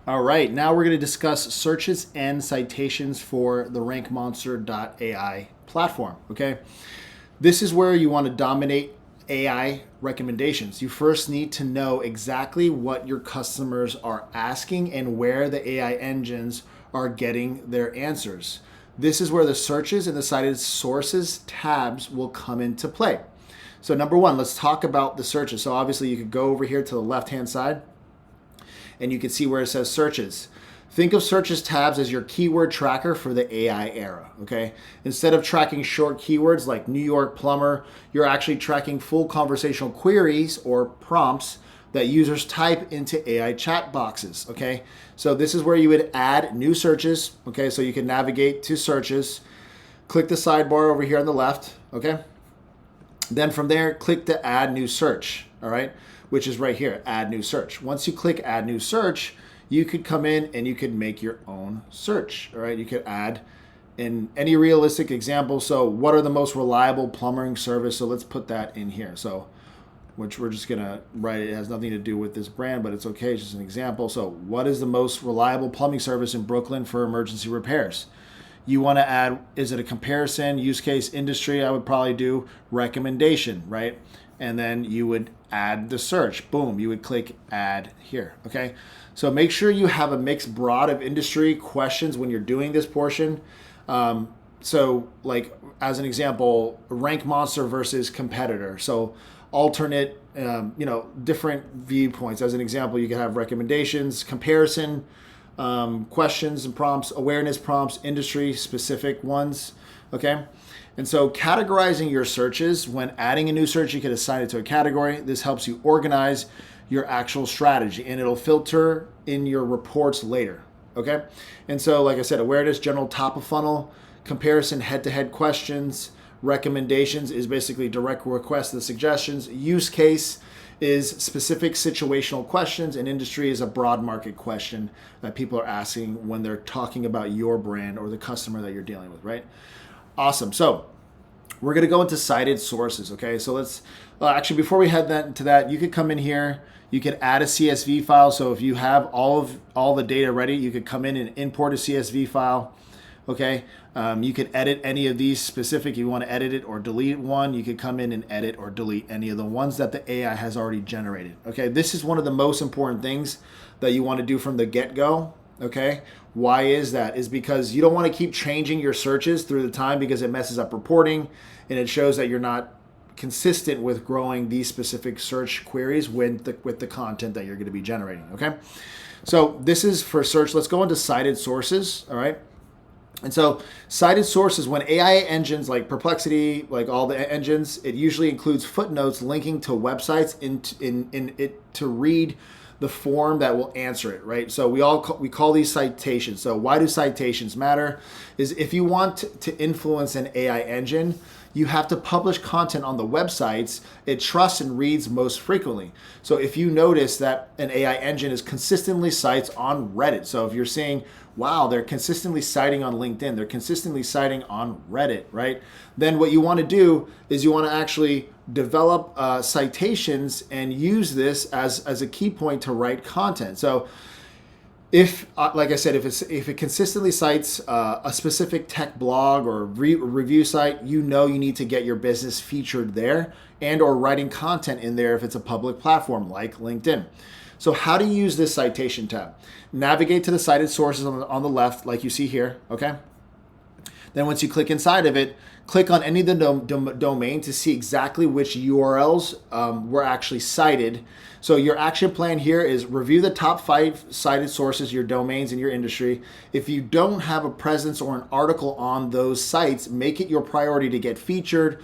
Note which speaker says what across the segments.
Speaker 1: All right, now we're going to discuss searches and citations for the rankmonster.ai platform, okay? This is where you want to dominate AI recommendations. You first need to know exactly what your customers are asking and where the AI engines are getting their answers. This is where the searches and the cited sources tabs will come into play. So number one, let's talk about the searches. So obviously you could go over here to the left-hand side and you can see where it says searches. Think of searches tabs as your keyword tracker for the AI era, okay? Instead of tracking short keywords like New York plumber, you're actually tracking full conversational queries or prompts that users type into AI chat boxes, okay? So this is where you would add new searches, okay? So you can navigate to searches, click the sidebar over here on the left, okay? Then from there, click to add new search, all right? Which is right here, add new search. Once you click add new search, you could come in and you could make your own search, all right? You could add in any realistic example. So what are the most reliable plumbing service? So let's put that in here. So, which we're just gonna write, it has nothing to do with this brand, but it's okay, it's just an example. So what is the most reliable plumbing service in Brooklyn for emergency repairs? You want to add, is it a comparison, use case, industry? I would probably do recommendation, right? And then you would add the search. Boom, you would click add here, okay? So make sure you have a mixed broad of industry questions when you're doing this portion. So like as an example, rank monster versus competitor. So alternate, different viewpoints. As an example, you can have recommendations, comparison, questions and prompts, awareness prompts, industry specific ones, okay? And so categorizing your searches, when adding a new search, you can assign it to a category. This helps you organize your actual strategy and it'll filter in your reports later, okay? And so like I said, awareness, general top of funnel, comparison, head-to-head questions, recommendations is basically direct requests and suggestions, use case is specific situational questions, and industry is a broad market question that people are asking when they're talking about your brand or the customer that you're dealing with, right? Awesome. So we're going to go into cited sources, okay? So let's, actually before we head into that, you could come in here, you could add a CSV file. So if you have all the data ready, you could come in and import a CSV file, okay? You could edit any of these specific, you want to edit it or delete one, you could come in and edit or delete any of the ones that the AI has already generated, okay? This is one of the most important things that you want to do from the get-go, okay? Why is that? Is because you don't want to keep changing your searches through the time because it messes up reporting and it shows that you're not consistent with growing these specific search queries with the content that you're going to be generating, okay? So this is for search. Let's go into cited sources, all right? And so cited sources, when AI engines like Perplexity, like all the engines, it usually includes footnotes linking to websites in it to read the form that will answer it, right? So we call these citations. So why do citations matter? Is if you want to influence an AI engine, you have to publish content on the websites it trusts and reads most frequently. So if you notice that an AI engine is consistently cites on Reddit, so if you're seeing, wow, they're consistently citing on LinkedIn, they're consistently citing on Reddit, right? Then what you want to do is you want to actually develop citations and use this as a key point to write content. So if, like I said, if it consistently cites a specific tech blog or review site, you know you need to get your business featured there and or writing content in there if it's a public platform like LinkedIn. So how do you use this citation tab? Navigate to the cited sources on the left like you see here, okay? Then once you click inside of it, click on any of the domain to see exactly which URLs were actually cited. So your action plan here is review the top 5 cited sources, your domains in your industry. If you don't have a presence or an article on those sites, make it your priority to get featured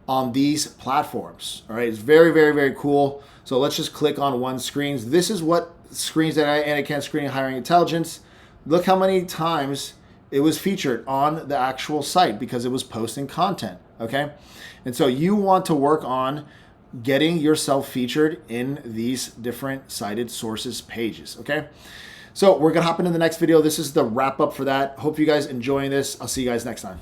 Speaker 1: on these platforms. All right, it's very, very, very cool. So let's just click on one screen. This is what screens that I can screen hiring intelligence. Look how many times it was featured on the actual site because it was posting content, okay? And so you want to work on getting yourself featured in these different cited sources pages, okay? So we're gonna hop into the next video. This is the wrap up for that. Hope you guys enjoying this. I'll see you guys next time.